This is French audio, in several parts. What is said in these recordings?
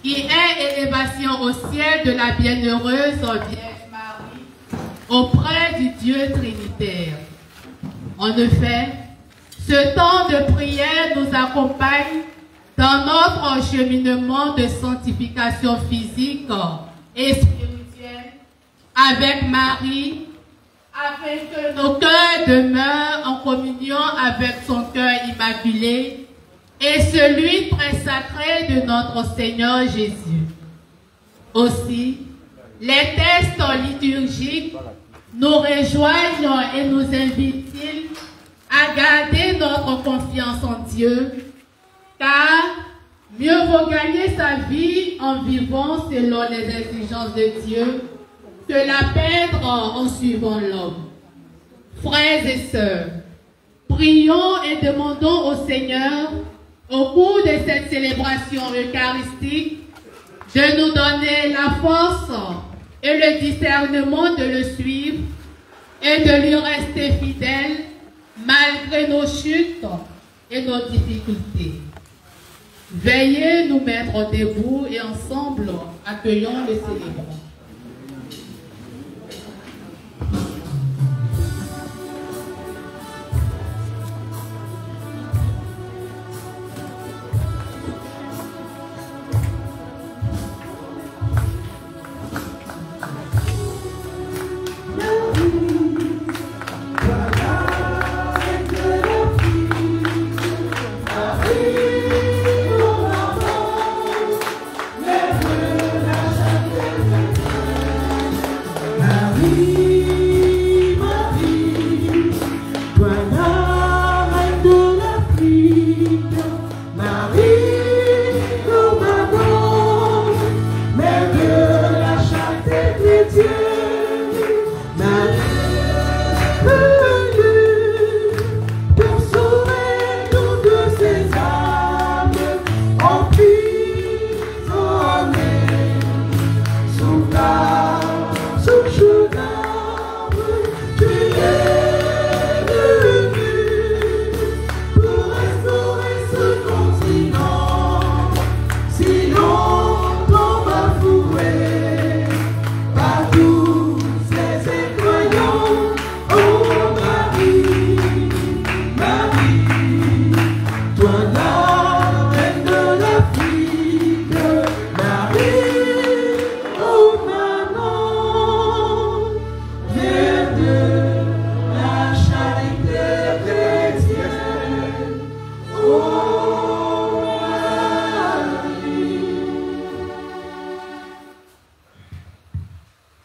qui est élévation au ciel de la bienheureuse Vierge Marie auprès du Dieu Trinitaire. En effet, ce temps de prière nous accompagne dans notre cheminement de sanctification physique et spirituelle avec Marie, afin que nos cœurs demeurent en communion avec son cœur immaculé et celui très sacré de notre Seigneur Jésus. Aussi, les textes liturgiques nous rejoignent et nous invitent à garder notre confiance en Dieu, car mieux vaut gagner sa vie en vivant selon les exigences de Dieu que la perdre en suivant l'homme. Frères et sœurs, prions et demandons au Seigneur, au cours de cette célébration eucharistique, de nous donner la force et le discernement de le suivre et de lui rester fidèle malgré nos chutes et nos difficultés. Veillez nous mettre debout et ensemble accueillons le célébrant.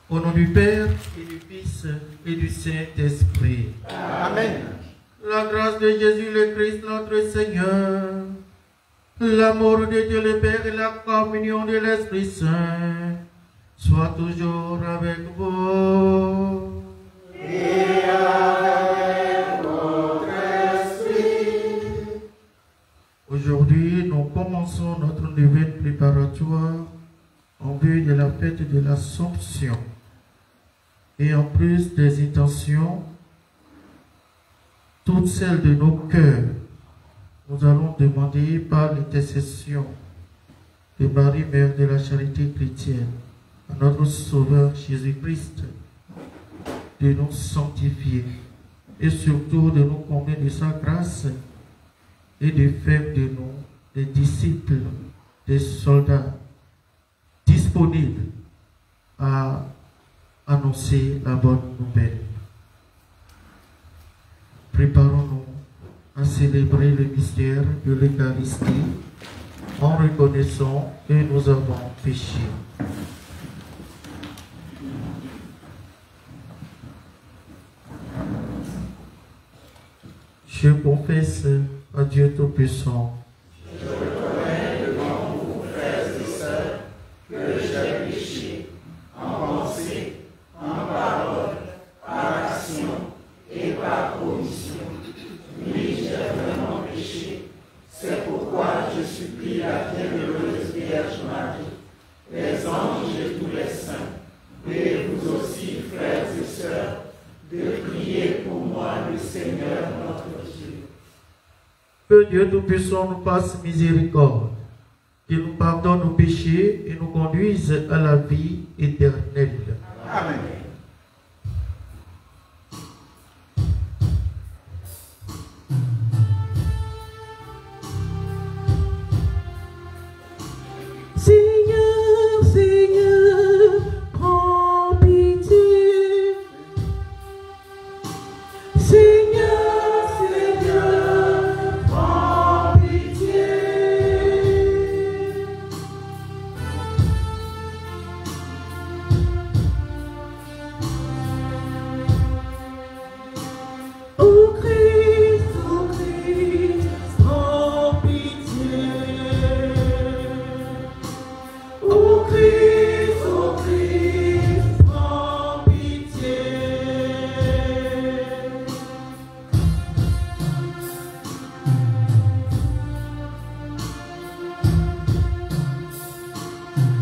Au nom du Père, et du Fils, et du Saint-Esprit. Amen. La grâce de Jésus le Christ, notre Seigneur, l'amour de Dieu le Père et la communion de l'Esprit Saint soient toujours avec vous. Et avec votre esprit. Aujourd'hui, nous commençons notre nouvelle préparatoire en vue de la fête de l'Assomption. Et en plus des intentions, toutes celles de nos cœurs, nous allons demander par l'intercession de Marie, Mère de la Charité chrétienne, à notre Sauveur Jésus-Christ, de nous sanctifier et surtout de nous combler de sa grâce et de faire de nous des disciples, des soldats disponibles à annoncer la bonne nouvelle. Préparons-nous à célébrer le mystère de l'Eucharistie en reconnaissant que nous avons péché. Je confesse à Dieu Tout-Puissant que Dieu Tout-Puissant nous fasse miséricorde, qu'il nous pardonne nos péchés et nous conduise à la vie éternelle. Amen. Seigneur, Seigneur, prends pitié. Seigneur, Seigneur, prends pitié. Ô Christ, prends pitié. Ô Christ, prends pitié.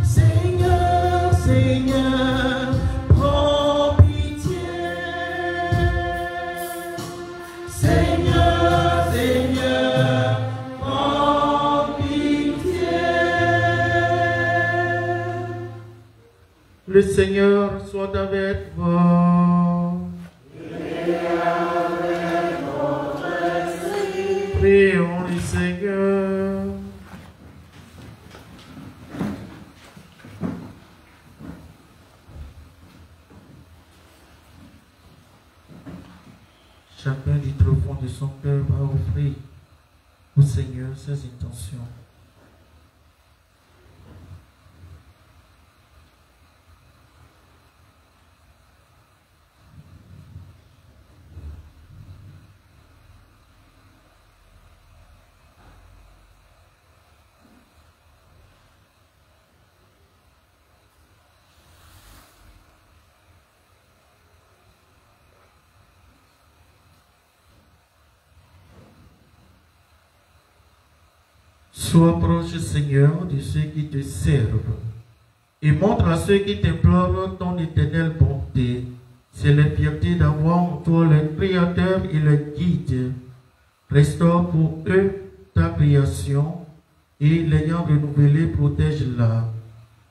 Seigneur, Seigneur, prends pitié. Seigneur, Seigneur, prends pitié. Le Seigneur soit avec vous. Prions le Seigneur. Chacun du tréfonds de son cœur va offrir au Seigneur ses intentions. Sois proche, Seigneur, de ceux qui te servent et montre à ceux qui t'implorent ton éternelle bonté. C'est la fierté d'avoir en toi le Créateur et le Guide. Restaure pour eux ta création et l'ayant renouvelée, protège-la.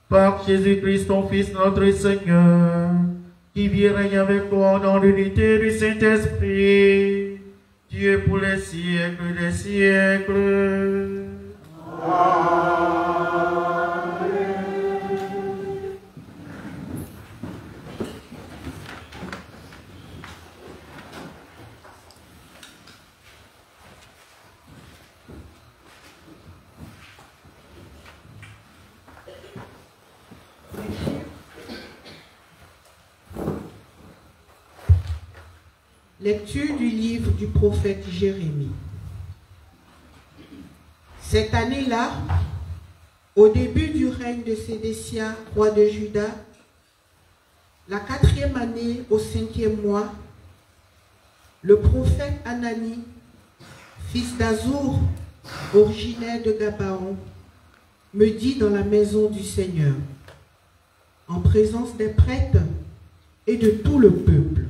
Par Jésus-Christ, ton Fils, notre Seigneur, qui vit et règne avec toi dans l'unité du Saint-Esprit, Dieu pour les siècles des siècles. Lecture du livre du prophète Jérémie. Cette année-là, au début du règne de Sédécia, roi de Juda, la 4e année, au 5e mois, le prophète Anani, fils d'Azour, originaire de Gabaon, me dit dans la maison du Seigneur, en présence des prêtres et de tout le peuple: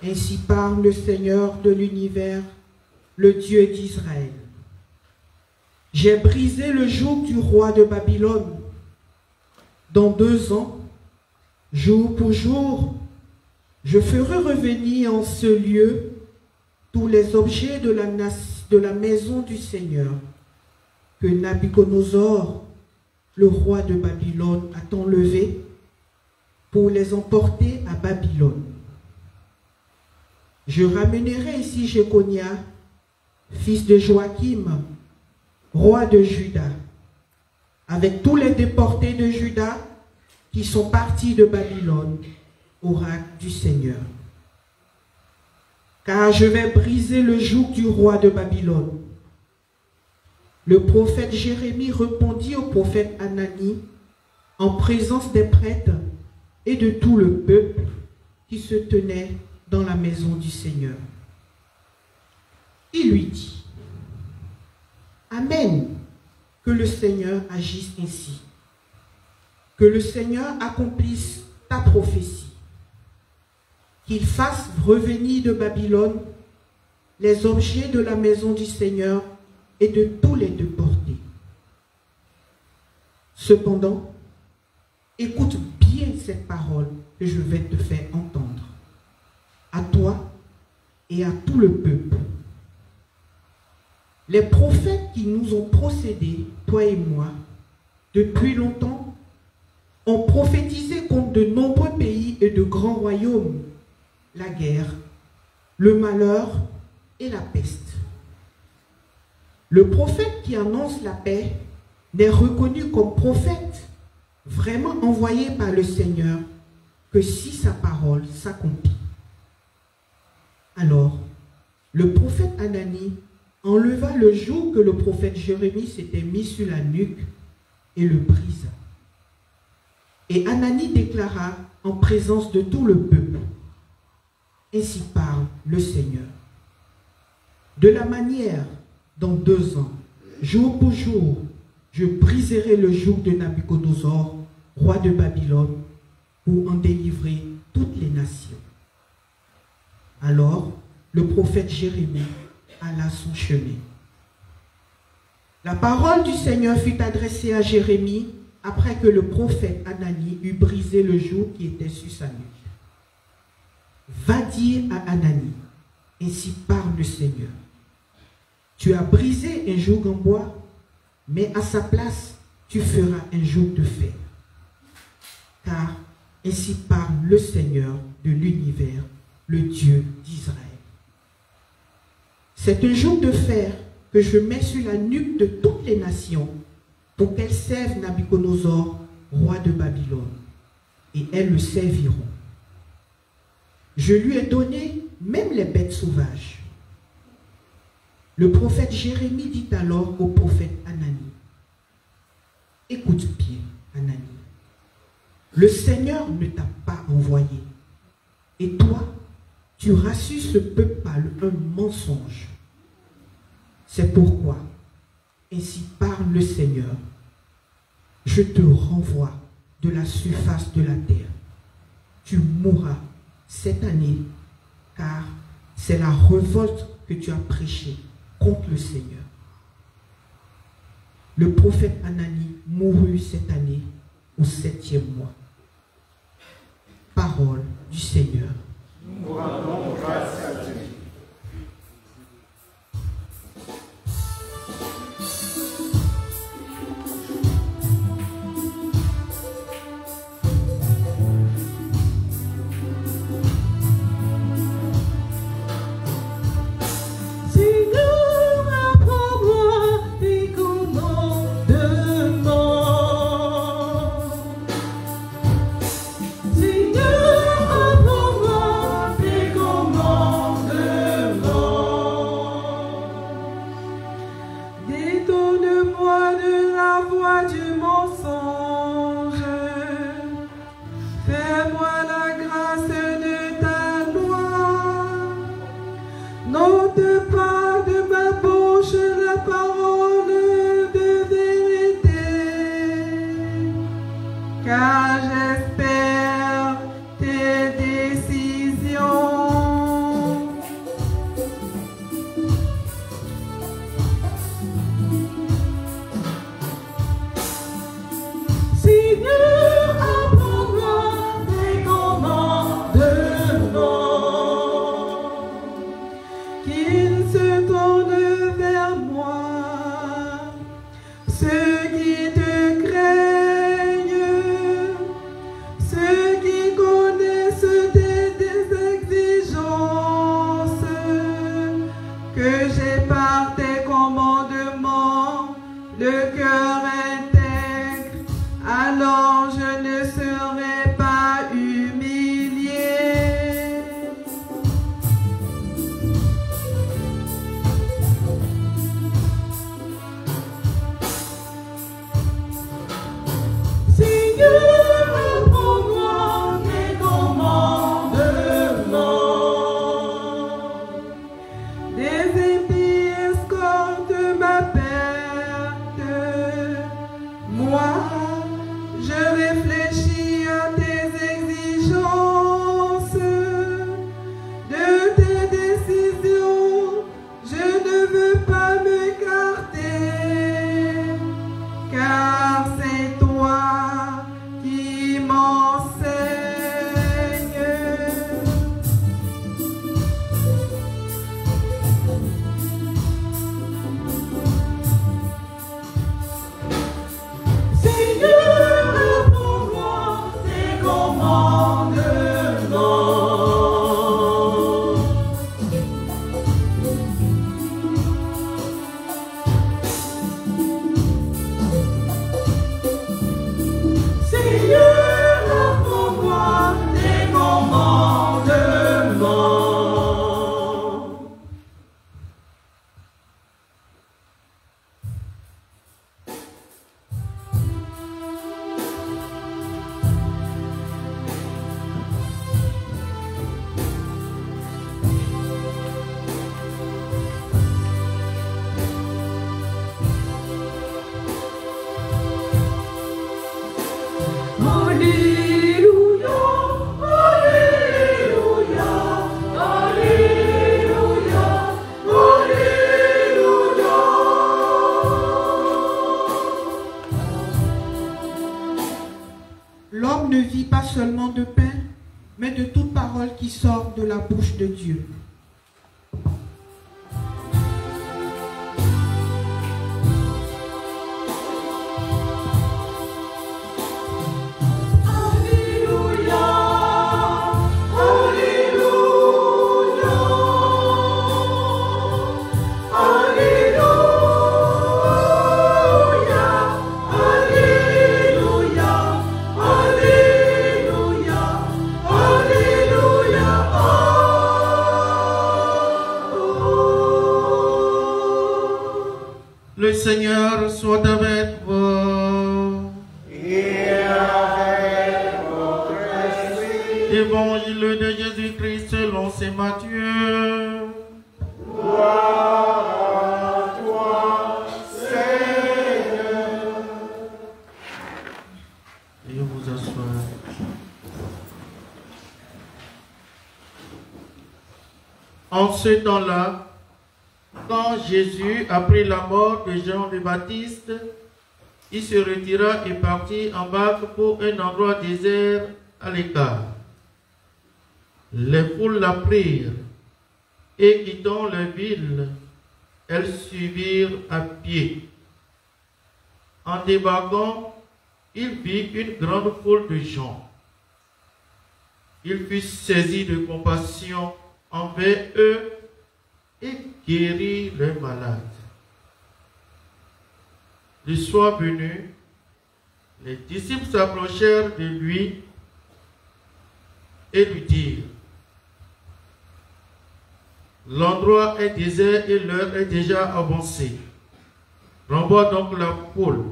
ainsi parle le Seigneur de l'univers, le Dieu d'Israël. J'ai brisé le joug du roi de Babylone. Dans 2 ans, jour pour jour, je ferai revenir en ce lieu tous les objets de la maison du Seigneur que Nabuchodonosor, le roi de Babylone, a enlevés pour les emporter à Babylone. Je ramènerai ici Jéconia, fils de Joachim, roi de Juda, avec tous les déportés de Juda qui sont partis de Babylone, oracle du Seigneur. Car je vais briser le joug du roi de Babylone. Le prophète Jérémie répondit au prophète Anani en présence des prêtres et de tout le peuple qui se tenait dans la maison du Seigneur. Il lui dit: Amen, que le Seigneur agisse ainsi, que le Seigneur accomplisse ta prophétie, qu'il fasse revenir de Babylone les objets de la maison du Seigneur et de tous les déportés. Cependant, écoute bien cette parole que je vais te faire entendre, à toi et à tout le peuple. Les prophètes qui nous ont précédés, toi et moi, depuis longtemps, ont prophétisé contre de nombreux pays et de grands royaumes, la guerre, le malheur et la peste. Le prophète qui annonce la paix n'est reconnu comme prophète vraiment envoyé par le Seigneur que si sa parole s'accomplit. Alors, le prophète Anani enleva le joug que le prophète Jérémie s'était mis sur la nuque et le brisa. Et Anani déclara en présence de tout le peuple, « Ainsi parle le Seigneur. De la manière, dans 2 ans, jour pour jour, je briserai le joug de Nabuchodonosor, roi de Babylone, pour en délivrer toutes les nations. » Alors, le prophète Jérémie alla son chemin. La parole du Seigneur fut adressée à Jérémie après que le prophète Anani eut brisé le joug qui était sur sa nuque. Va dire à Anani, ainsi parle le Seigneur. Tu as brisé un joug en bois, mais à sa place, tu feras un joug de fer. Car ainsi parle le Seigneur de l'univers, le Dieu d'Israël. C'est un joug de fer que je mets sur la nuque de toutes les nations pour qu'elles servent Nabuchodonosor, roi de Babylone, et elles le serviront. Je lui ai donné même les bêtes sauvages. Le prophète Jérémie dit alors au prophète Anani, « Écoute bien, Anani, le Seigneur ne t'a pas envoyé, et toi, tu rassures ce peuple par un mensonge. C'est pourquoi, ainsi parle le Seigneur, je te renvoie de la surface de la terre. Tu mourras cette année, car c'est la révolte que tu as prêchée contre le Seigneur. » Le prophète Anani mourut cette année au 7e mois. Parole du Seigneur. Nous rendons grâce à Dieu. ne vit pas seulement de pain, mais de toute parole qui sort de la bouche de Dieu. Le Seigneur soit avec vous. Et avec votre esprit. Évangile de Jésus-Christ selon saint Matthieu. Gloire à toi, Seigneur. Et vous asseoir. En ce temps-là, quand Jésus apprit la mort de Jean le Baptiste, il se retira et partit en barque pour un endroit désert à l'écart. Les foules l'apprirent et quittant la ville, elles suivirent à pied. En débarquant, il vit une grande foule de gens. Il fut saisi de compassion envers eux et guérit les malades. Le soir venu, les disciples s'approchèrent de lui et lui dirent: l'endroit est désert et l'heure est déjà avancée. Renvoie donc la foule,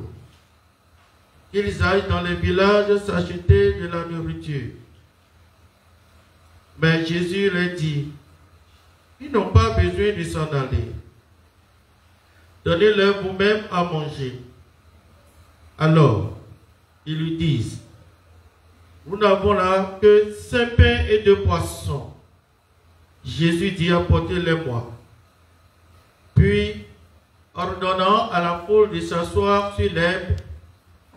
qu'ils aillent dans les villages s'acheter de la nourriture. Mais Jésus leur dit: ils n'ont pas besoin de s'en aller. Donnez-leur vous-même à manger. Alors, ils lui disent: nous n'avons là que 5 pains et 2 poissons. Jésus dit: apportez-les-moi. Puis, ordonnant à la foule de s'asseoir sur l'herbe,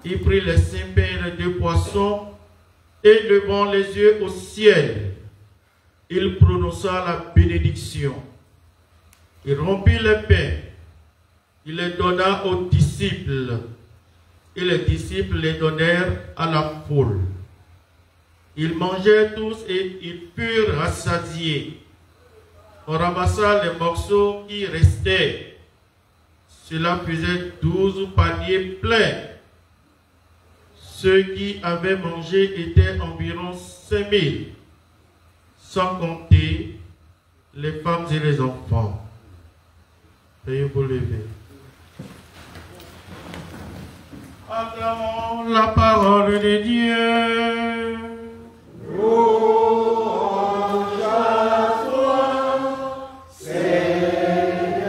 il prit les 5 pains et les 2 poissons et levant les yeux au ciel, il prononça la bénédiction. Il rompit les pains. Il les donna aux disciples. Et les disciples les donnèrent à la foule. Ils mangèrent tous et ils furent rassasiés. On ramassa les morceaux qui restaient. Cela faisait 12 paniers pleins. Ceux qui avaient mangé étaient environ 5000. Sans compter les femmes et les enfants. Veuillez vous lever. Acclamons la parole de Dieu. Louange à toi, Seigneur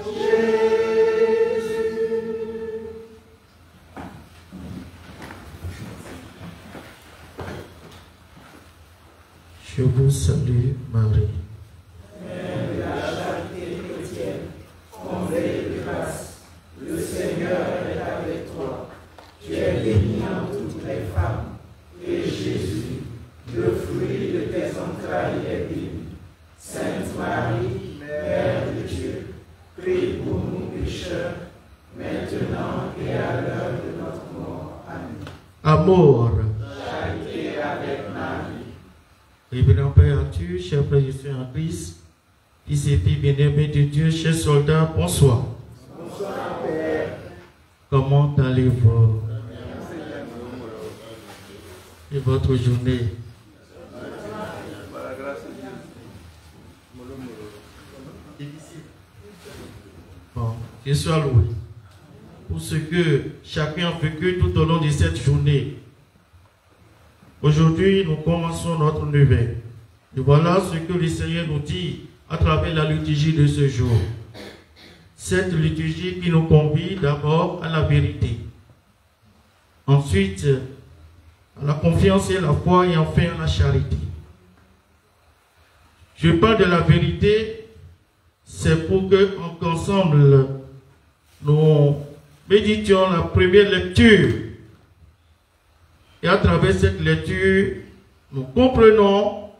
Jésus. Je vous salue, Marie. Mère de la charité chrétienne, comblée de grâce, le Seigneur est avec toi. Tu es bénie entre toutes les femmes, et Jésus, le fruit de tes entrailles, est béni. Sainte Marie, Mère de Dieu, prie pour nous pécheurs, maintenant et à l'heure de notre mort. Amen. Amour. Charité avec Marie. Révérend Père Arthur, cher frère et sœurs en Christ, fils et filles bien-aimés de Dieu, chers soldats, bonsoir. Bonsoir, Père. Comment allez-vous? Et votre journée? Bon, que soit loué pour ce que chacun a vécu tout au long de cette journée. Aujourd'hui, nous commençons notre neuvaine. Et voilà ce que le Seigneur nous dit à travers la liturgie de ce jour. Cette liturgie qui nous convie d'abord à la vérité. Ensuite, à la confiance et la foi et enfin à la charité. Je parle de la vérité, c'est pour que qu'ensemble nous méditions la première lecture Et à travers cette lecture, nous comprenons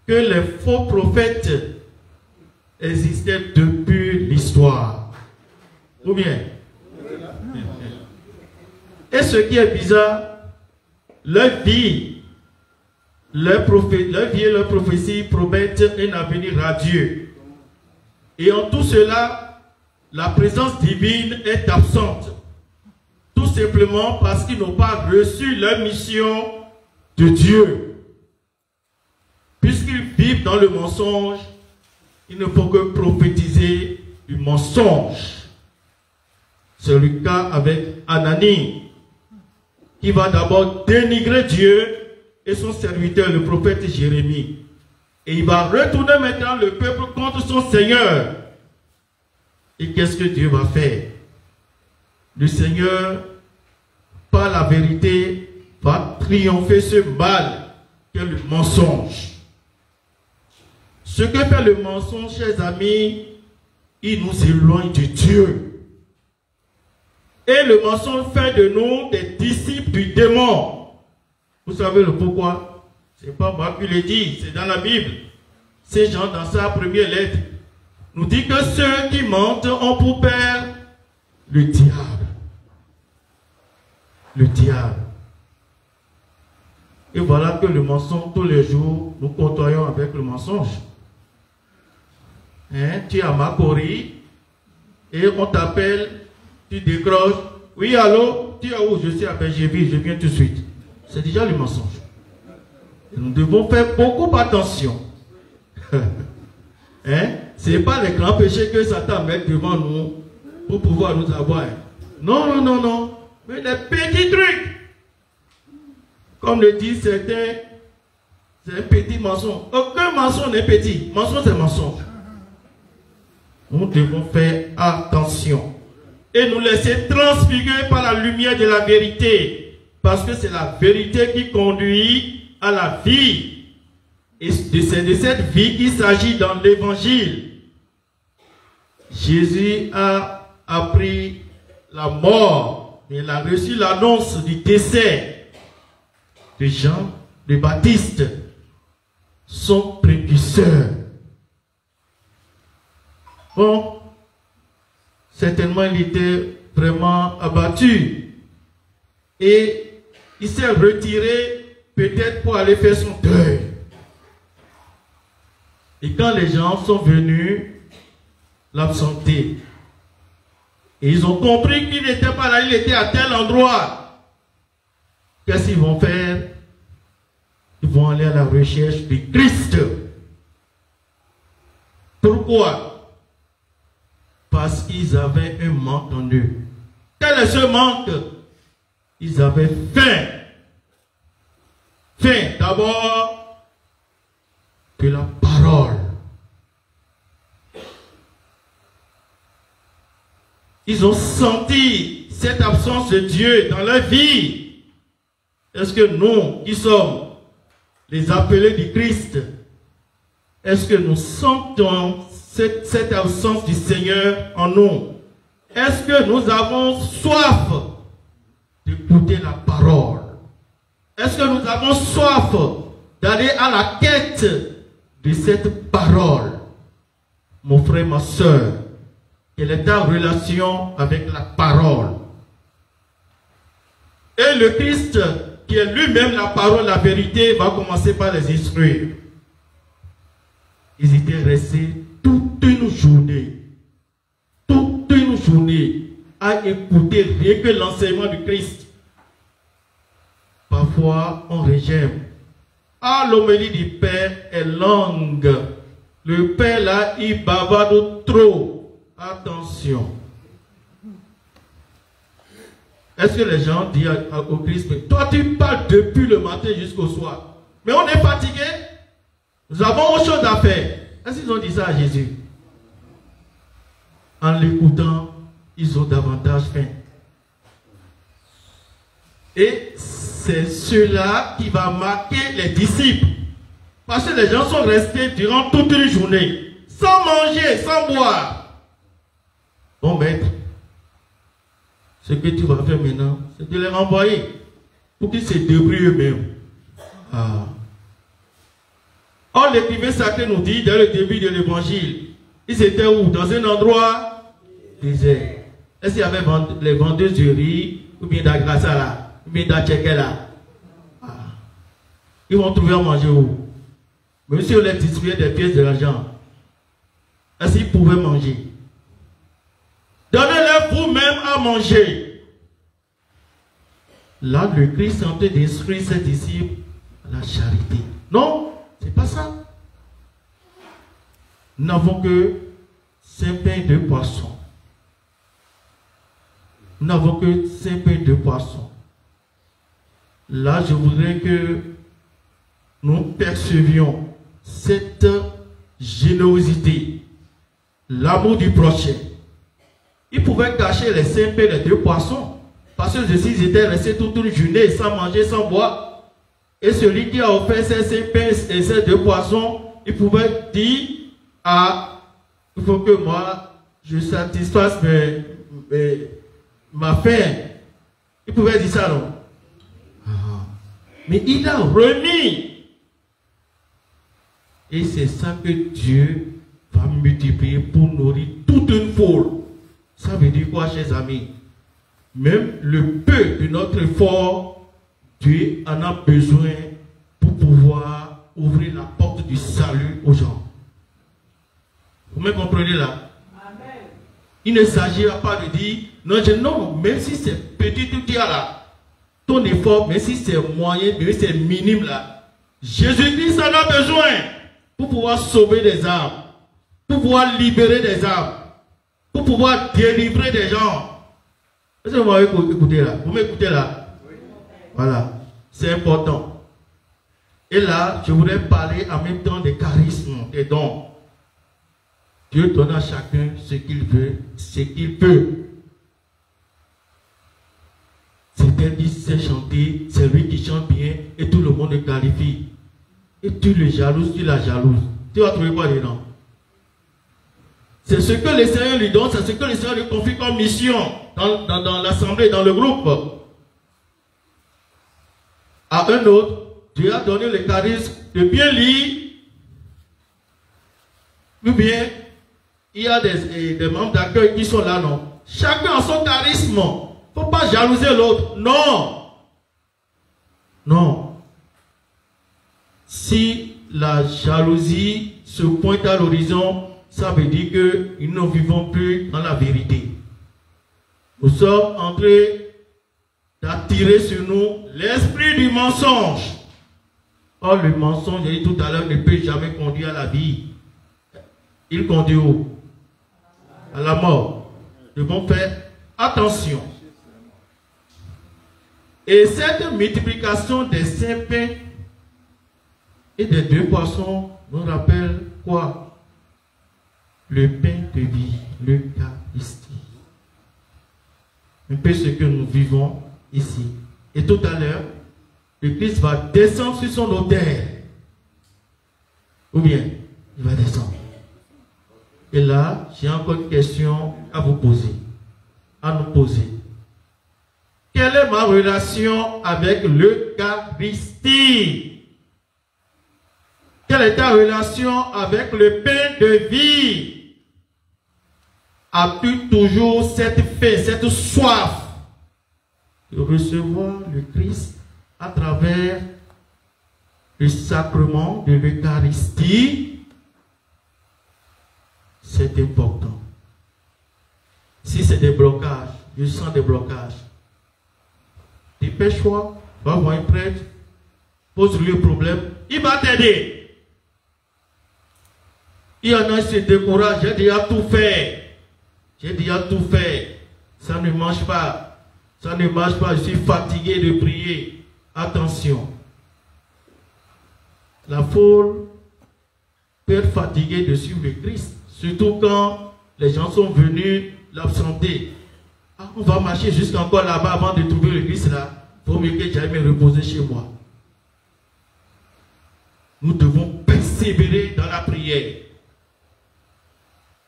que les faux prophètes existaient depuis l'histoire. Ou bien? Et ce qui est bizarre, leur vie et leur prophétie promettent un avenir radieux. Et en tout cela, la présence divine est absente. Tout simplement parce qu'ils n'ont pas reçu leur mission de Dieu. Puisqu'ils vivent dans le mensonge, il ne faut que prophétiser du mensonge. C'est le cas avec Anani, qui va d'abord dénigrer Dieu et son serviteur, le prophète Jérémie. Et il va retourner maintenant le peuple contre son Seigneur. Et qu'est-ce que Dieu va faire? Le Seigneur, par la vérité, va triompher ce mal qu'est le mensonge. Ce que fait le mensonge, chers amis, il nous éloigne de Dieu. Et le mensonge fait de nous des disciples du démon. Vous savez le pourquoi? Ce n'est pas moi qui le dis, c'est dans la Bible. C'est Jean dans sa première lettre nous dit que ceux qui mentent ont pour père le diable. Le diable. Et voilà que le mensonge, tous les jours, nous côtoyons avec le mensonge. Hein? Tu es à Makori et on t'appelle, tu décroches. Oui, allô? Tu es où? Je suis à Bergerville, je viens tout de suite. C'est déjà le mensonge. Et nous devons faire beaucoup attention. Hein? Ce n'est pas les grands péchés que Satan met devant nous pour pouvoir nous avoir. Non, non, non, non. Mais les petits trucs. Comme le disent certains, c'est un petit mensonge. Aucun mensonge n'est petit. Mensonge, c'est mensonge. Nous devons faire attention. Et nous laisser transfigurer par la lumière de la vérité. Parce que c'est la vérité qui conduit à la vie. Et c'est de cette vie qu'il s'agit dans l'évangile. Jésus a appris la mort. Il a reçu l'annonce du décès de Jean le Baptiste, son précurseur. Bon, certainement il était vraiment abattu. Et il s'est retiré peut-être pour aller faire son deuil. Et quand les gens sont venus l'absenter, et ils ont compris qu'il n'était pas là, il était à tel endroit, qu'est-ce qu'ils vont faire? Ils vont aller à la recherche du Christ. Pourquoi? Parce qu'ils avaient un manque en eux. Quel est ce manque? Ils avaient faim. Faim d'abord de la parole. Ils ont senti cette absence de Dieu dans leur vie. Est-ce que nous, qui sommes les appelés du Christ, est-ce que nous sentons cette absence du Seigneur en nous? Est-ce que nous avons soif d'écouter la parole? Est-ce que nous avons soif d'aller à la quête de cette parole? Mon frère, ma soeur, quelle est ta relation avec la parole? Et le Christ, qui est lui-même la parole, la vérité, va commencer par les instruire. Ils étaient restés toute une journée à écouter rien que l'enseignement du Christ. Parfois, on rejette. Ah, l'homélie du Père est longue. Le Père là, il bavarde trop. Attention. Est-ce que les gens disent au Christ, mais toi tu parles depuis le matin jusqu'au soir. Mais on est fatigué. Nous avons autre chose à faire. Est-ce qu'ils ont dit ça à Jésus? En l'écoutant, ils ont davantage faim. Et c'est cela qui va marquer les disciples. Parce que les gens sont restés durant toute une journée, sans manger, sans boire. Bon maître, ce que tu vas faire maintenant, c'est de les renvoyer. pour qu'ils se débrouillent eux-mêmes. Ah. Or, l'écrivain sacré nous dit, dès le début de l'évangile, ils étaient où? Dans un endroit désert. Est-ce qu'il y avait les vendeuses de riz, ou bien d'Agrassa là, ou bien d'Atcheke là? Ah. Ils vont trouver à manger où? Même si on les distribuait des pièces de l'argent, est-ce qu'ils pouvaient manger? Donnez-leur vous-même à manger. Là, le Christ est en train d'instruire ses disciples à la charité. Non, c'est pas ça. Nous n'avons que 5 pains et 2 poissons. Nous n'avons que 5 pains et 2 poissons. Là, je voudrais que nous percevions cette générosité, l'amour du prochain. Ils pouvaient cacher les 5 pains et les 2 poissons. Parce que s'ils étaient restés toute une journée sans manger, sans boire. Et celui qui a offert ces 5 pains et ces 2 poissons, il pouvait dire, ah, il faut que moi, je satisfasse ma faim. Il pouvait dire ça, non? Mais il a remis. Et c'est ça que Dieu va multiplier pour nourrir toute une foule. Ça veut dire quoi, chers amis? Même le peu de notre effort, Dieu en a besoin pour pouvoir ouvrir la porte du salut aux gens. Vous me comprenez là? Amen. Il ne s'agira pas de dire, non, même si c'est petit tout qu'il y a là, ton effort, même si c'est moyen, même si c'est minime là, Jésus-Christ en a besoin pour pouvoir sauver des âmes, pour pouvoir libérer des âmes, pour pouvoir délivrer des gens. Est-ce que vous m'avez écouté là? Vous m'écoutez là? Oui. Voilà, c'est important. Et là, je voudrais parler en même temps des charismes, des dons. Dieu donne à chacun ce qu'il veut, ce qu'il peut. C'est-à-dire, c'est chanter, c'est lui qui chante bien, et tout le monde le qualifie. Et tu le jalouses, tu la jalouses. Tu vas trouver quoi dedans? C'est ce que le Seigneur lui donne, c'est ce que le Seigneur lui confie comme mission dans l'assemblée, dans le groupe. À un autre, Dieu a donné le charisme de bien lire. Ou bien, il y a des membres d'accueil qui sont là, non? Chacun a son charisme. Il ne faut pas jalouser l'autre. Non. Non. Si la jalousie se pointe à l'horizon, ça veut dire que nous ne vivons plus dans la vérité. Nous sommes en train d'attirer sur nous l'esprit du mensonge. Or, le mensonge, j'ai dit tout à l'heure, ne peut jamais conduire à la vie. Il conduit où? À la mort. Nous devons faire attention. Et cette multiplication des 5 pains et des 2 poissons nous rappelle quoi? Le pain de vie, l'Eucharistie. Un peu ce que nous vivons ici. Et tout à l'heure, le Christ va descendre sur son autel. Ou bien, il va descendre. Et là, j'ai encore une question à vous poser, à nous poser. Quelle est ma relation avec l'Eucharistie? Quelle est ta relation avec le pain de vie? As-tu toujours cette faim, cette soif de recevoir le Christ à travers le sacrement de l'Eucharistie? C'est important. Si c'est des blocages, je sens des blocages, dépêche-toi, va voir un prêtre, pose-lui le problème, il va t'aider. Il y en a qui se découragent, j'ai déjà tout fait. J'ai déjà tout fait. Ça ne marche pas. Ça ne marche pas. Je suis fatigué de prier. Attention. La foule peut être fatiguée de suivre le Christ. Surtout quand les gens sont venus l'absenter. Ah, on va marcher jusqu'encore là-bas avant de trouver le Christ là. Il vaut mieux que j'aille me reposer chez moi. Nous devons persévérer dans la prière.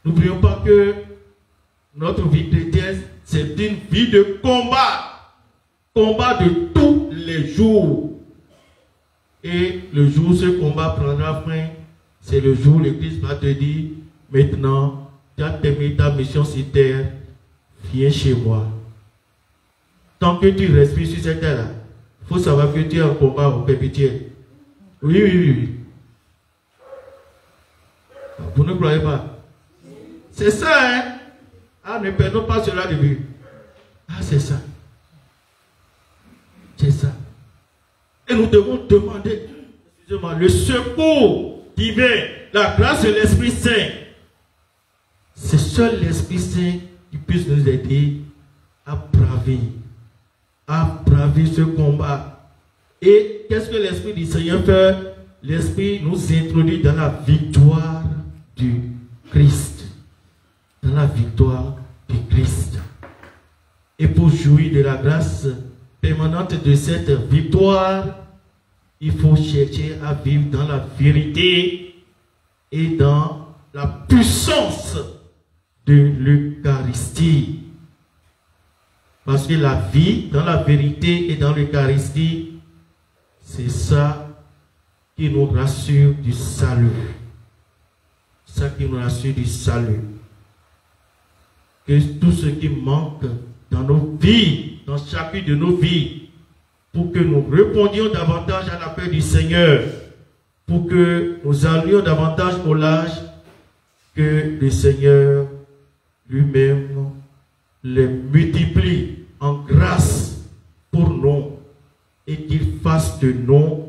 N'oublions pas que notre vie chrétienne, c'est une vie de combat. Combat de tous les jours. Et le jour où ce combat prendra fin, c'est le jour où l'Église va te dire, maintenant, tu as terminé ta mission sur terre, viens chez moi. Tant que tu respires sur cette terre-là, il faut savoir que tu es en combat au perpétuel. Oui, oui, oui, oui. Vous ne croyez pas? C'est ça, hein? Ah, ne perdons pas cela de vue. Ah, c'est ça. C'est ça. Et nous devons demander, excusez-moi, le secours divin, la grâce de l'Esprit Saint. C'est seul l'Esprit Saint qui puisse nous aider à braver ce combat. Et qu'est-ce que l'Esprit du Seigneur fait? L'Esprit nous introduit dans la victoire du Christ. Dans la victoire du Christ. Et pour jouir de la grâce permanente de cette victoire, il faut chercher à vivre dans la vérité et dans la puissance de l'Eucharistie. Parce que la vie dans la vérité et dans l'Eucharistie, c'est ça qui nous rassure du salut. Ça qui nous rassure du salut. Que tout ce qui manque dans nos vies, dans chacune de nos vies, pour que nous répondions davantage à l'appel du Seigneur, pour que nous allions davantage au large, que le Seigneur lui-même les multiplie en grâce pour nous et qu'il fasse de nous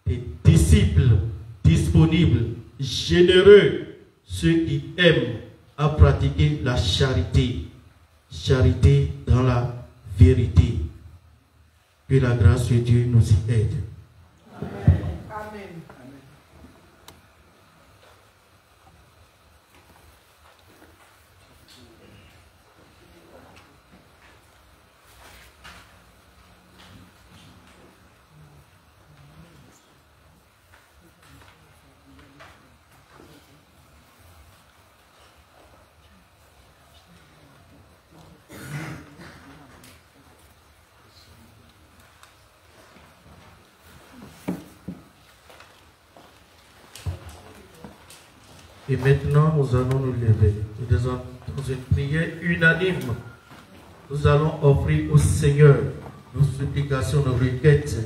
des disciples disponibles, généreux, ceux qui aiment à pratiquer la charité. Charité dans la vérité. Que la grâce de Dieu nous y aide. Amen. Amen. Et maintenant, nous allons nous lever. Nous sommes dans une prière unanime. Nous allons offrir au Seigneur nos supplications, nos requêtes,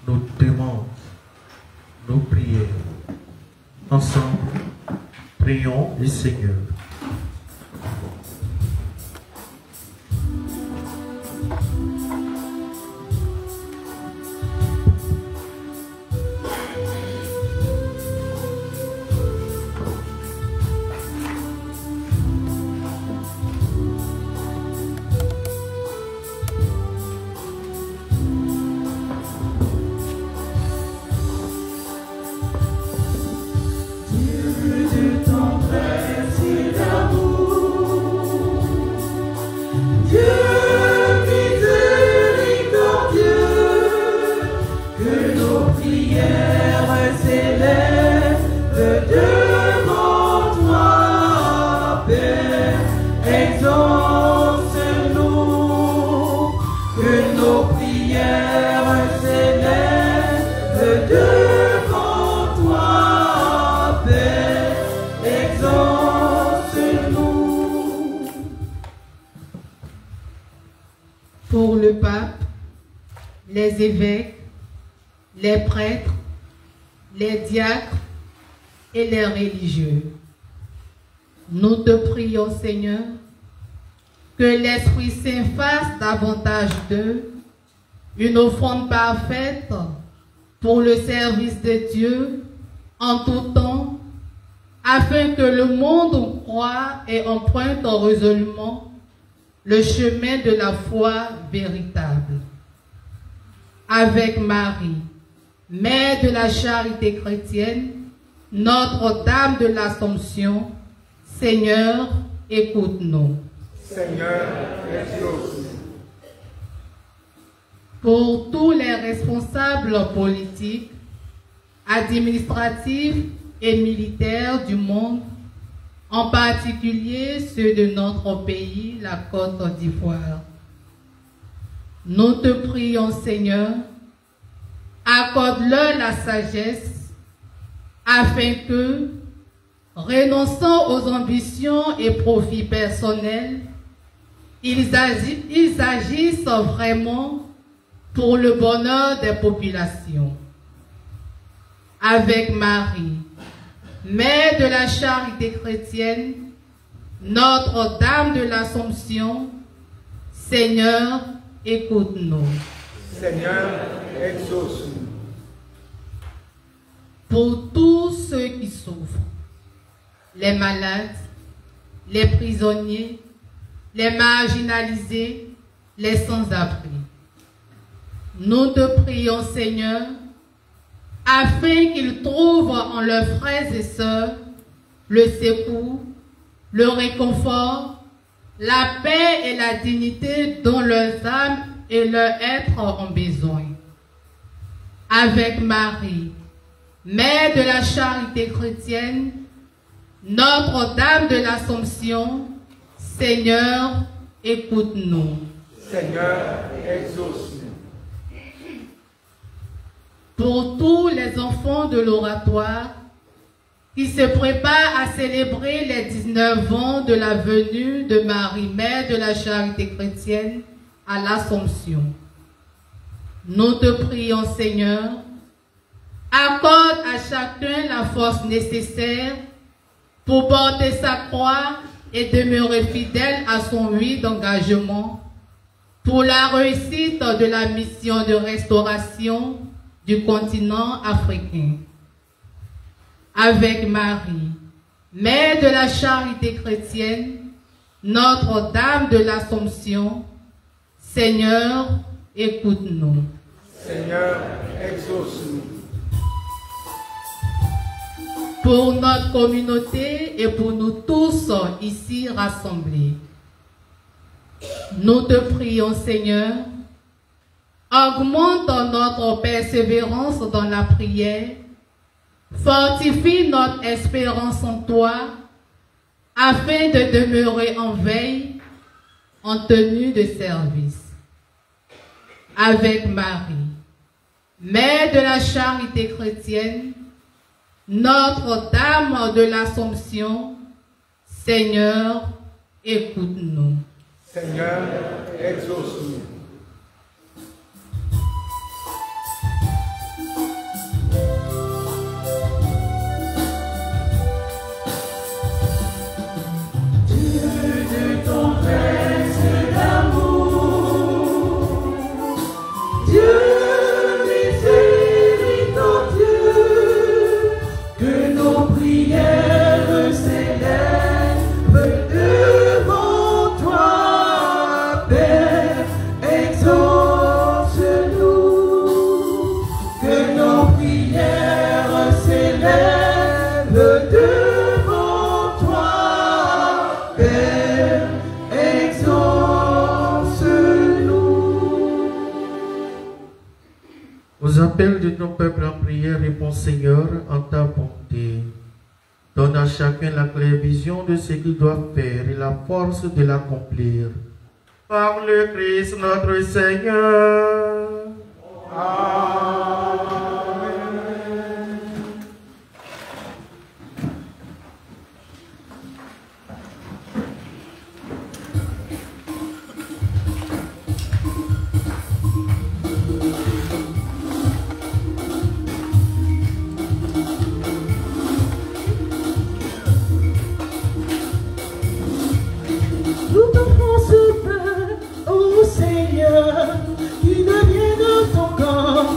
nos demandes, nos prières. Ensemble, prions le Seigneur. Pour le pape, les évêques, les prêtres, les diacres et les religieux. Nous te prions, Seigneur, que l'Esprit Saint fasse davantage d'eux une offrande parfaite pour le service de Dieu en tout temps, afin que le monde croie et emprunte résolument le chemin de la foi véritable. Avec Marie, Mère de la charité chrétienne, Notre-Dame de l'Assomption, Seigneur, écoute-nous. Seigneur, exauce-nous. Pour tous les responsables politiques, administratifs et militaires du monde, en particulier ceux de notre pays, la Côte d'Ivoire. Nous te prions, Seigneur, accorde-leur la sagesse afin que, renonçant aux ambitions et profits personnels, ils agissent vraiment pour le bonheur des populations. Avec Marie, Mère de la charité chrétienne, Notre-Dame de l'Assomption, Seigneur, écoute-nous. Seigneur, exauce-nous. Pour tous ceux qui souffrent, les malades, les prisonniers, les marginalisés, les sans-abri, nous te prions, Seigneur, afin qu'ils trouvent en leurs frères et sœurs le secours, le réconfort, la paix et la dignité dont leurs âmes et leur être ont besoin. Avec Marie, Mère de la charité chrétienne, Notre-Dame de l'Assomption, Seigneur, écoute-nous. Seigneur, exauce-nous. Pour tous les enfants de l'oratoire qui se préparent à célébrer les 19 ans de la venue de Marie, Mère de la charité chrétienne, à l'Assomption, nous te prions, Seigneur, accorde à chacun la force nécessaire pour porter sa croix et demeurer fidèle à son oui d'engagement pour la réussite de la mission de restauration du continent africain. Avec Marie, Mère de la charité chrétienne, Notre-Dame de l'Assomption, Seigneur, écoute-nous. Seigneur, exauce-nous. Pour notre communauté et pour nous tous ici rassemblés, nous te prions, Seigneur, augmente notre persévérance dans la prière, fortifie notre espérance en toi, afin de demeurer en veille, en tenue de service. Avec Marie, Mère de la charité chrétienne, Notre-Dame de l'Assomption, Seigneur, écoute-nous. Seigneur, exauce-nous. Aux appels de ton peuple en prière, réponds, Seigneur, en ta bonté. Donne à chacun la claire vision de ce qu'il doit faire et la force de l'accomplir. Par le Christ notre Seigneur. Amen. Nous t'offrons ce pain, ô Seigneur, qui devient ton corps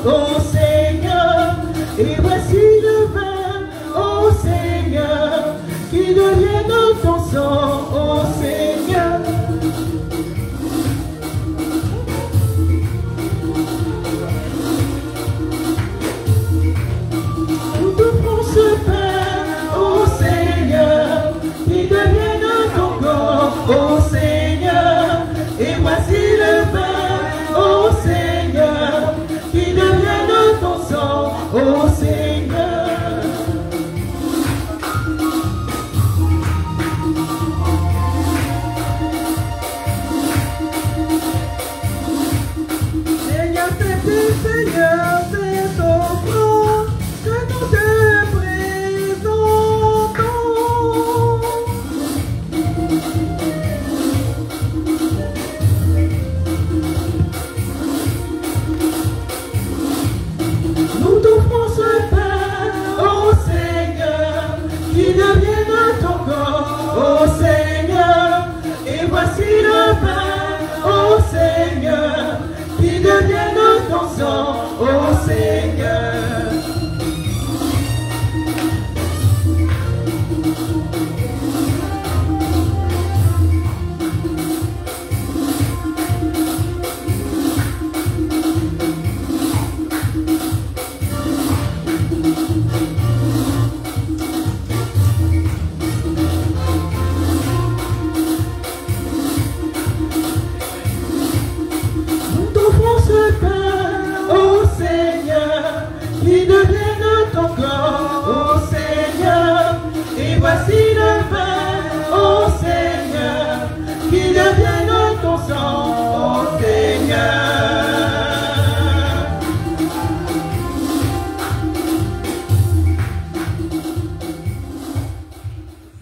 voici le pain, ô Seigneur, qui devienne ton sang, ô Seigneur.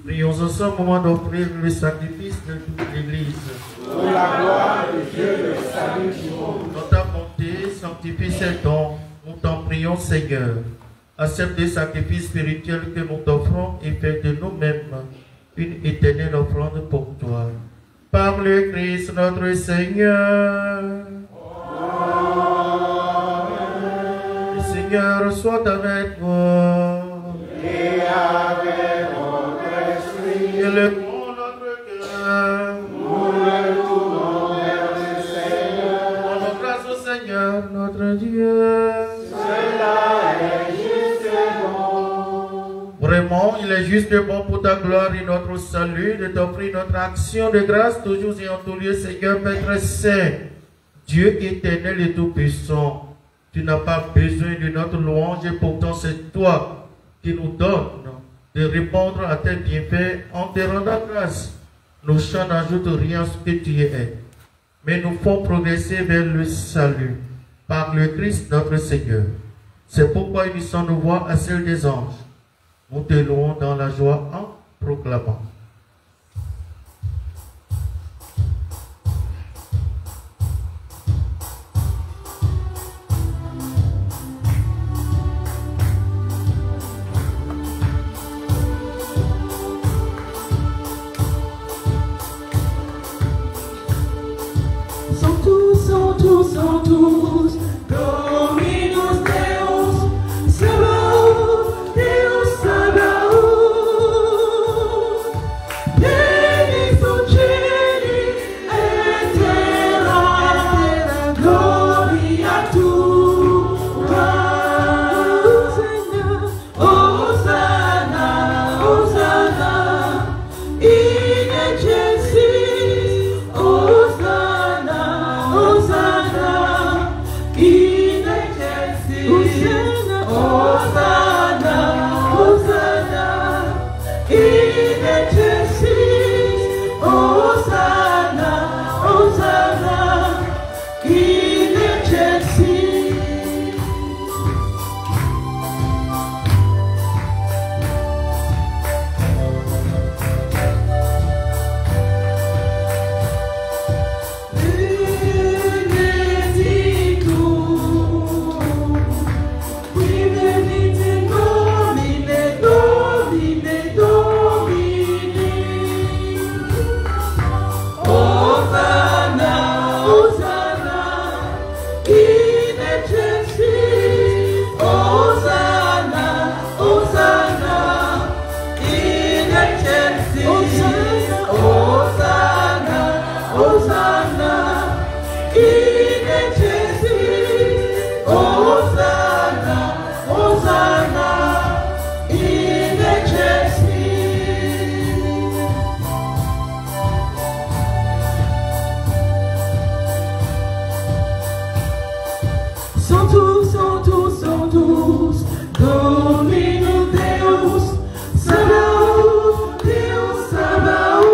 Prions en ce moment d'offrir le sacrifice de toute l'Église. Pour la gloire de Dieu, le salut du monde. Dans ta bonté, sanctifie ces dons. Nous t'en prions, Seigneur. Accepte les sacrifices spirituels que nous t'offrons et fais de nous-mêmes une éternelle offrande pour toi. Par le Christ notre Seigneur. Le Seigneur soit avec vous. Et avec notre esprit, Et le bon notre cœur. nous le tournons vers le Seigneur. Rendons grâce au Seigneur notre Dieu. Cela est juste et bon. Vraiment, il est juste et bon pour ta gloire et notre salut de t'offrir notre action de grâce toujours et en tout lieu, Seigneur, Père Saint, Dieu éternel et tout-puissant. Tu n'as pas besoin de notre louange et pourtant c'est toi qui nous donnes de répondre à tes bienfaits en te rendant grâce. Nos chants n'ajoutent rien à ce que tu es, mais nous font progresser vers le salut par le Christ notre Seigneur. C'est pourquoi unissons nos voix à celles des anges. Nous te louons dans la joie en proclamant. Sont tous, Dominus Deus, Sabaoth, Deus Sabaoth.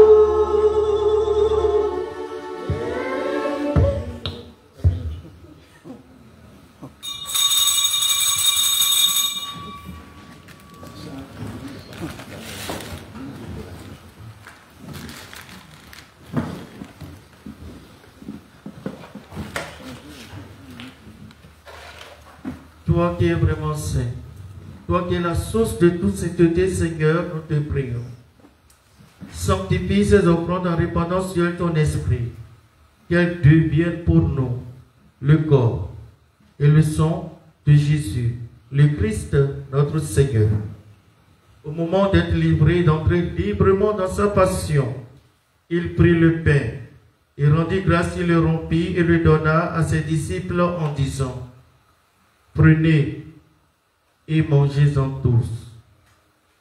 Toi qui es vraiment saint, toi qui es la source de toute sainteté, Seigneur, nous te prions. Sanctifie ces offrandes en répandant sur ton esprit, qu'elles deviennent pour nous le corps et le sang de Jésus, le Christ, notre Seigneur. Au moment d'être livré, d'entrer librement dans sa passion, il prit le pain et rendit grâce, il le rompit et le donna à ses disciples en disant: prenez et mangez-en tous.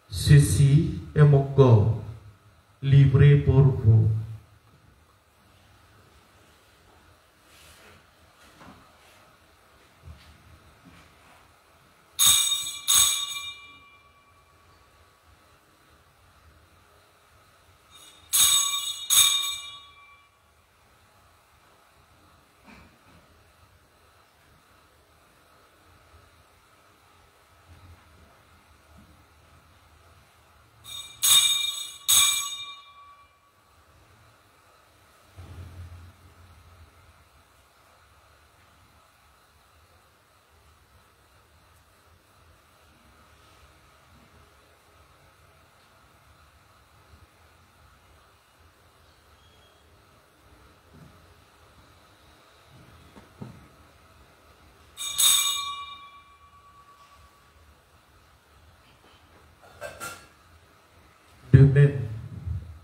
Ceci est mon corps, livré pour vous. De même,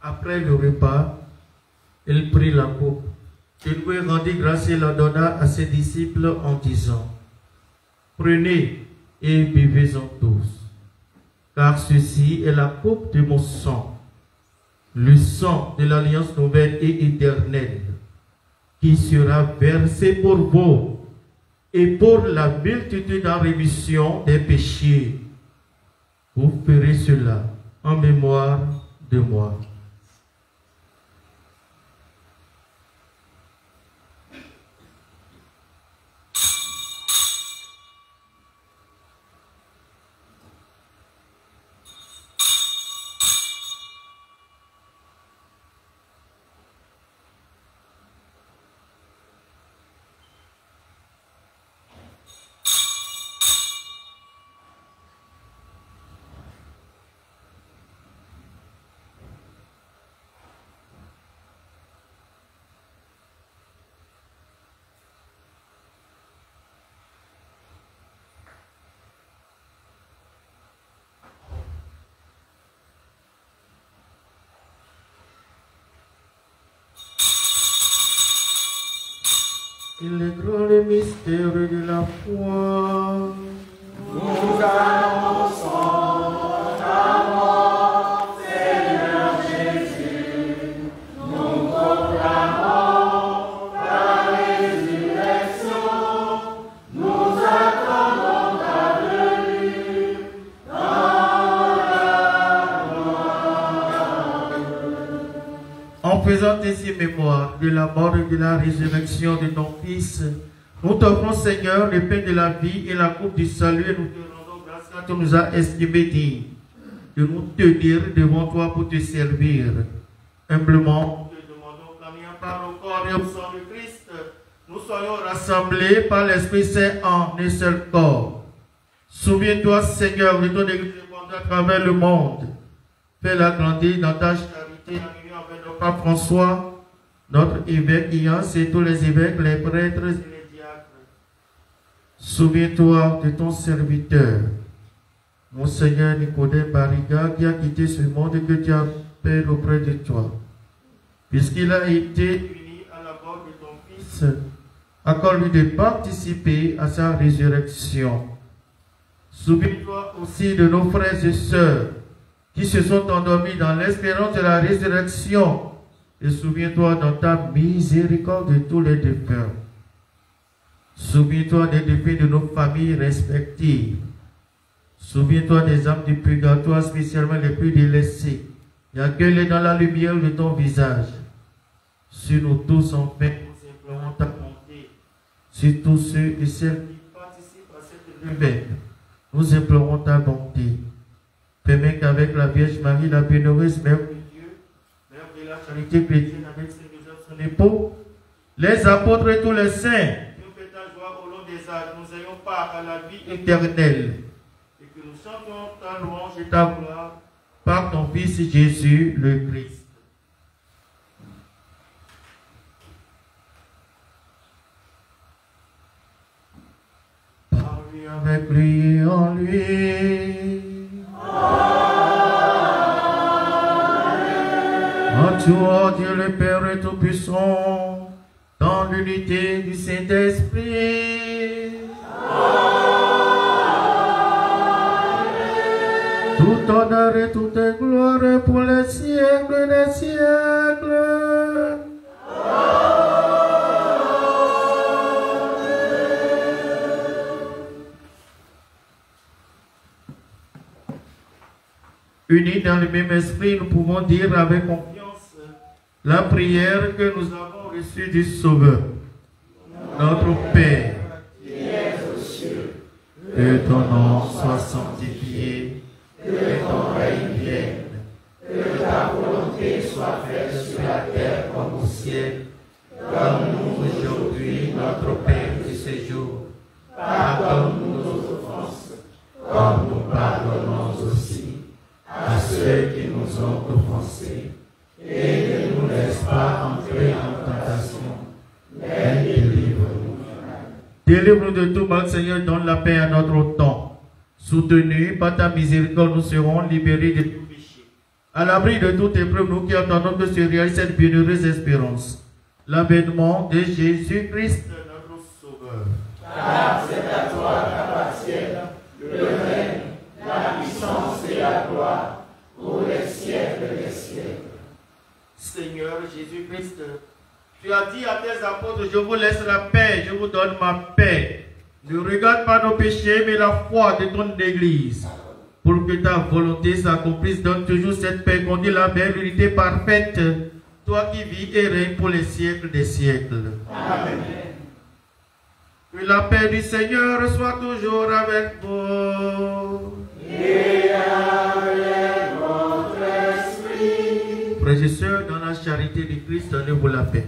après le repas, il prit la coupe. Il lui rendit grâce et la donna à ses disciples en disant, « Prenez et buvez-en tous, car ceci est la coupe de mon sang, le sang de l'alliance nouvelle et éternelle, qui sera versé pour vous et pour la multitude en rémission des péchés. Vous ferez cela en mémoire de moi. » Il est grand le mystère de la foi. Nous annonçons ta mort, Seigneur Jésus. Nous proclamons ta résurrection. Nous attendons ta venue dans la gloire. En faisant ainsi mémoire de la mort et de la résurrection de ton Fils, nous t'offrons, Seigneur, le pain de la vie et la coupe du salut, et nous te rendons grâce car tu nous as estimés dignes de nous tenir devant toi pour te servir. Humblement, nous te demandons qu'en ayant part au corps et au sang de Christ, nous soyons rassemblés par l'Esprit Saint en un seul corps. Souviens-toi, Seigneur, de ton Église répandue à travers le monde. Fais-la grandir dans ta charité en union avec notre Pape François, notre évêque Iance et tous les évêques, les prêtres et les diacres. Souviens-toi de ton serviteur, Monseigneur Nicodème Barriga, qui a quitté ce monde et que tu appelles auprès de toi. Puisqu'il a été uni à la mort de ton Fils, accorde-lui de participer à sa résurrection. Souviens-toi aussi de nos frères et sœurs qui se sont endormis dans l'espérance de la résurrection. Et souviens-toi dans ta miséricorde de tous les défunts. Souviens-toi des défunts de nos familles respectives. Souviens-toi des âmes du purgatoire, spécialement les plus délaissées, et accueille-les dans la lumière de ton visage. Sur nous tous, enfin, nous implorons ta bonté. Sur tous ceux et celles qui participent à cette lumière, nous implorons ta bonté. Permets qu'avec la Vierge Marie, la bienheureuse Mère de Dieu, Mère de la charité chrétienne, avec Saint Joseph, son époux, les apôtres et tous les saints, nous fait ta joie au long des âges, nous ayons part à la vie éternelle, et que nous chantons ta louange et ta gloire par ton Fils Jésus le Christ. Par lui, avec lui et en lui. En toi, Dieu le Père Tout-Puissant, dans l'unité du Saint-Esprit. Tout honneur et toute gloire pour les siècles des siècles. Unis dans le même esprit, nous pouvons dire avec confiance la prière que nous avons reçue du Sauveur. Notre Père, Qui es aux cieux, que ton nom soit sanctifié, que ton règne vienne, que ta volonté soit faite sur la terre comme au ciel. donne-nous aujourd'hui notre pain de ce jour. Pardonne-nous nos offenses, comme nous pardonnons aussi à ceux qui nous ont offensés. Et ne nous laisse pas entrer en tentation, mais délivre-nous du mal. Délivre-nous de tout mal, Seigneur, donne la paix à notre temps. Soutenus par ta miséricorde, nous serons libérés de tout péché. À l'abri de toute épreuve, nous qui attendons que se réalise cette bienheureuse espérance. L'avènement de Jésus-Christ, notre Sauveur. Car c'est à toi qu'appartiennent le règne, la puissance et la gloire pour les siècles des siècles. Seigneur Jésus-Christ, tu as dit à tes apôtres, je vous laisse la paix, je vous donne ma paix. Ne regarde pas nos péchés, mais la foi de ton Église. Pour que ta volonté s'accomplisse, donne toujours cette paix, conduis la belle unité parfaite, toi qui vis et règnes pour les siècles des siècles. Amen. Que la paix du Seigneur soit toujours avec vous. Et avec votre esprit. Frères et sœurs, dans la charité du Christ, donnez-vous la paix.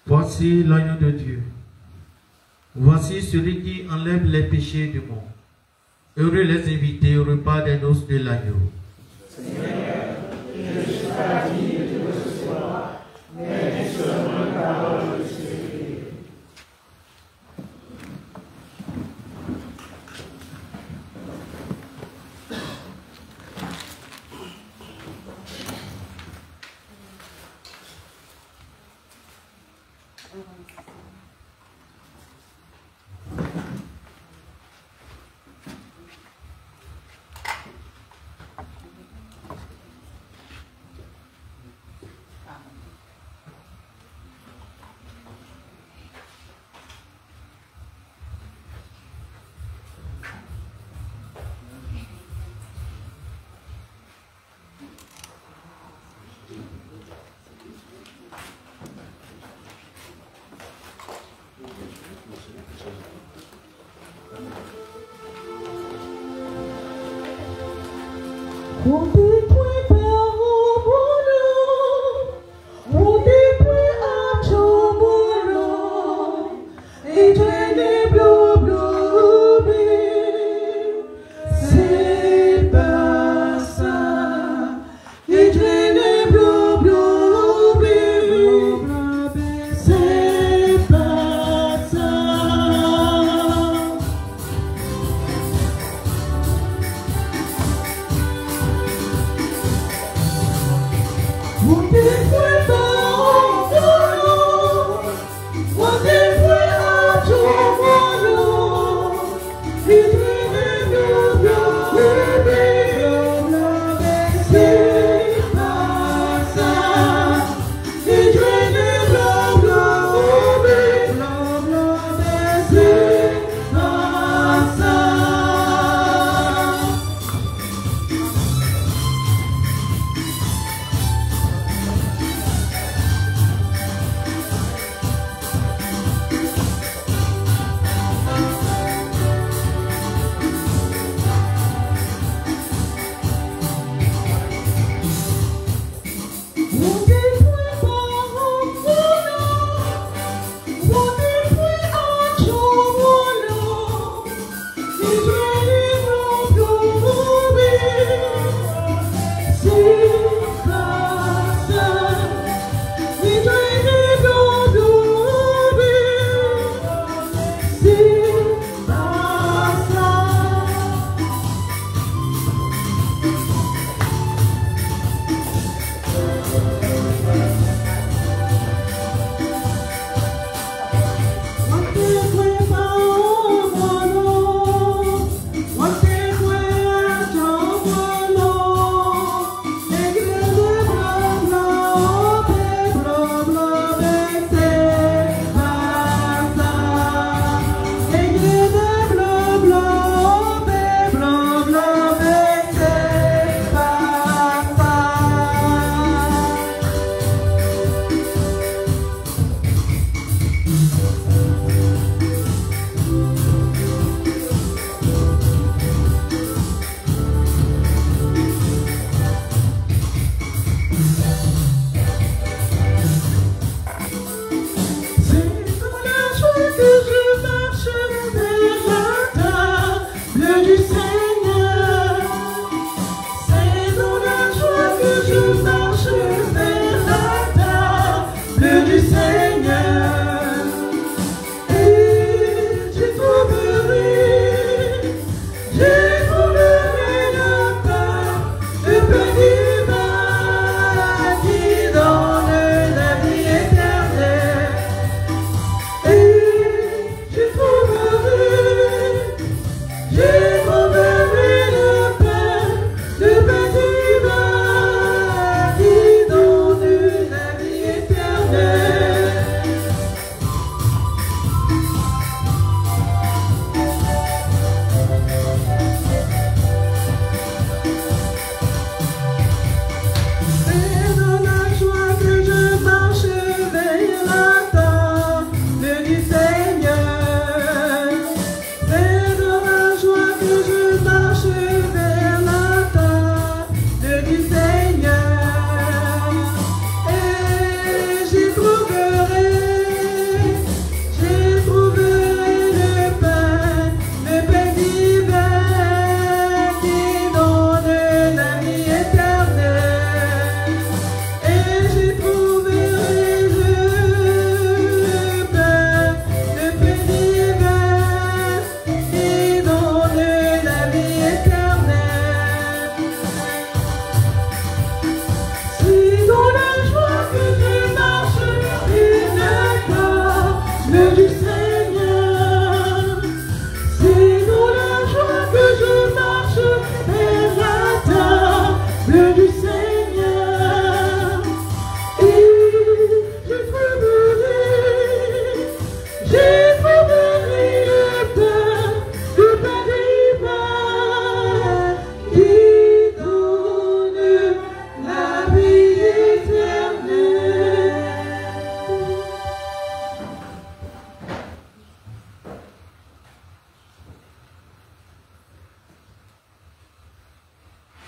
Voici l'agneau de Dieu. Voici celui qui enlève les péchés du monde. Heureux les invités au repas des noces de l'agneau. Seigneur, je ne suis pas digne de recevoir, mais dis seulement une parole de Jésus.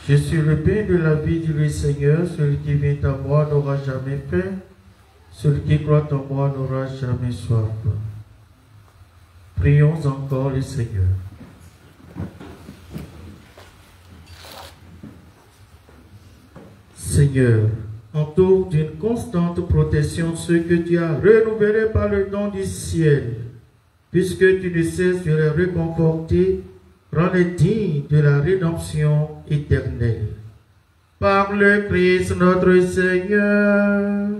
Je suis le pain de la vie, dit le Seigneur. Celui qui vient à moi n'aura jamais faim. Celui qui croit en moi n'aura jamais soif. Prions encore le Seigneur. Seigneur, entoure d'une constante protection ceux que tu as renouvelés par le don du ciel, puisque tu ne cesses de les réconforter, rends-les dignes de la rédemption éternelle. Par le Christ notre Seigneur.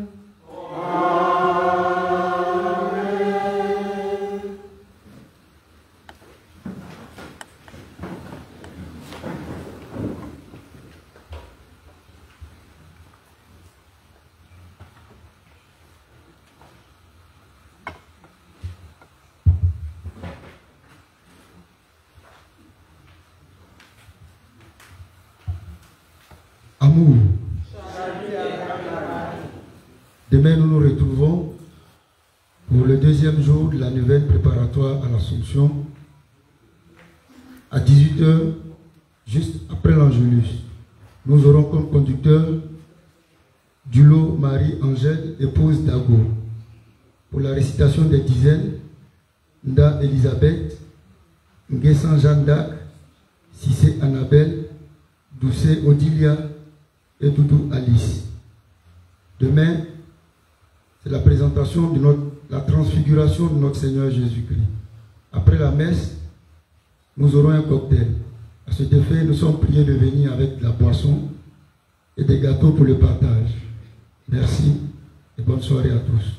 Amour. Demain, nous nous retrouvons pour le deuxième jour de la nouvelle préparatoire à l'Assomption à 18 h, juste après l'Angélus. Nous aurons comme conducteur Dulo Marie-Angèle, épouse d'Ago. Pour la récitation des dizaines, Nda Elisabeth, Nguessan Jeanne d'Arc, Cissé Annabelle, Doucet Odilia et Doudou Alice. Demain, c'est la présentation de la transfiguration de notre Seigneur Jésus-Christ. Après la messe, nous aurons un cocktail. À cet effet, nous sommes priés de venir avec de la boisson et des gâteaux pour le partage. Merci et bonne soirée à tous.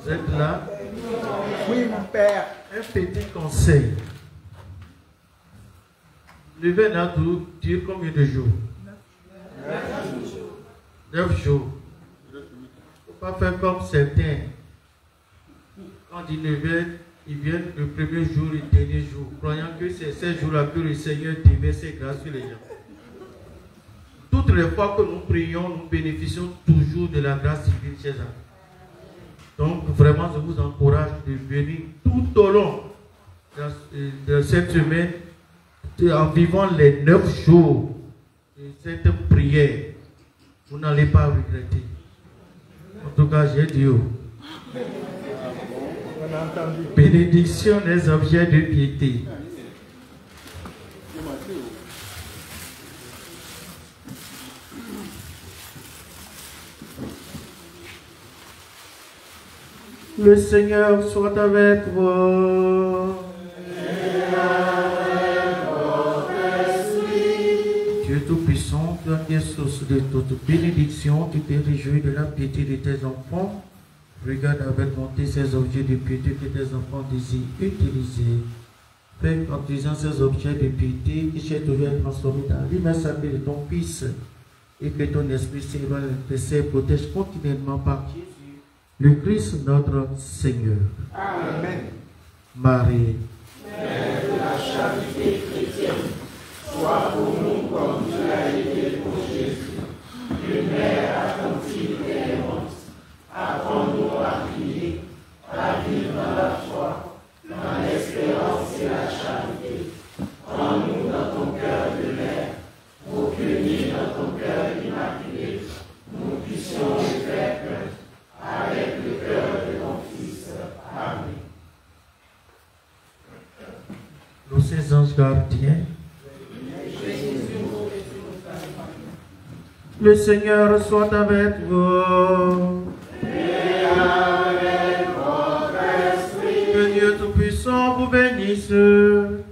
Vous êtes là? Oui, mon père. Un petit conseil. Le vin là dure combien de jours? 9 jours. Il ne faut pas faire comme certains. Quand ils viennent le premier jour et le dernier jour, croyant que c'est ces jours-là que le Seigneur déverse ses grâces sur les gens. Toutes les fois que nous prions, nous bénéficions toujours de la grâce divine chez eux. Donc vraiment, je vous encourage de venir tout au long de cette semaine, en vivant les 9 jours de cette prière. Vous n'allez pas regretter. En tout cas, j'ai dit, bénédiction des objets de piété. Le Seigneur soit avec vous. Et avec votre esprit. Dieu Tout-Puissant, toi qui es source de toute bénédiction, tu te réjouis de la piété de tes enfants. Regarde avec bonté ces objets de piété que tes enfants désirent utiliser. Fais en utilisant ces objets de piété qui j'ai trouvé transformés dans l'image sacrée de ton Fils et que ton esprit s'éloigne et protège continuellement par Jésus. Le Christ notre Seigneur. Amen. Marie, Mère de la charité chrétienne, sois pour nous comme tu l'as été pour Jésus, une mère attentive et aimante. Apprends-nous à prier, à vivre dans la foi, dans l'espérance et la charité. Prends-nous dans ton cœur de mère, pour qu'unis dans ton cœur immaculé, nous puissions le faire avec le cœur de ton Fils. Amen. nos saints anges gardiens, le Seigneur soit avec vous. Et avec votre esprit. Que Dieu Tout-Puissant vous bénisse, le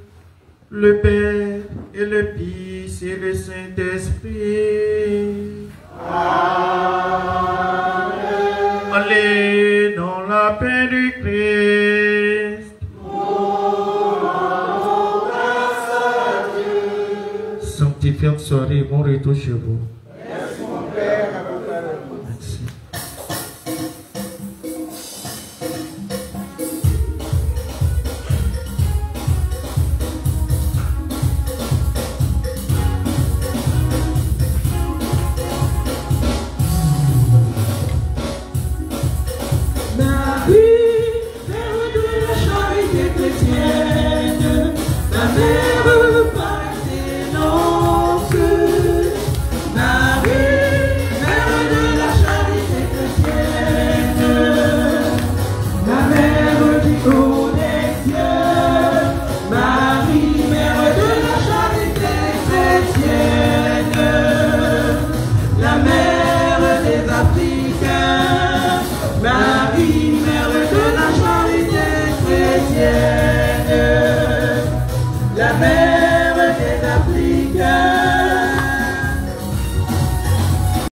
Père et le Fils et le Saint-Esprit. Amen. Allez dans la paix du Christ. Sanctifiante soirée, bon retour chez vous. Merci, mon père, à votre Amen.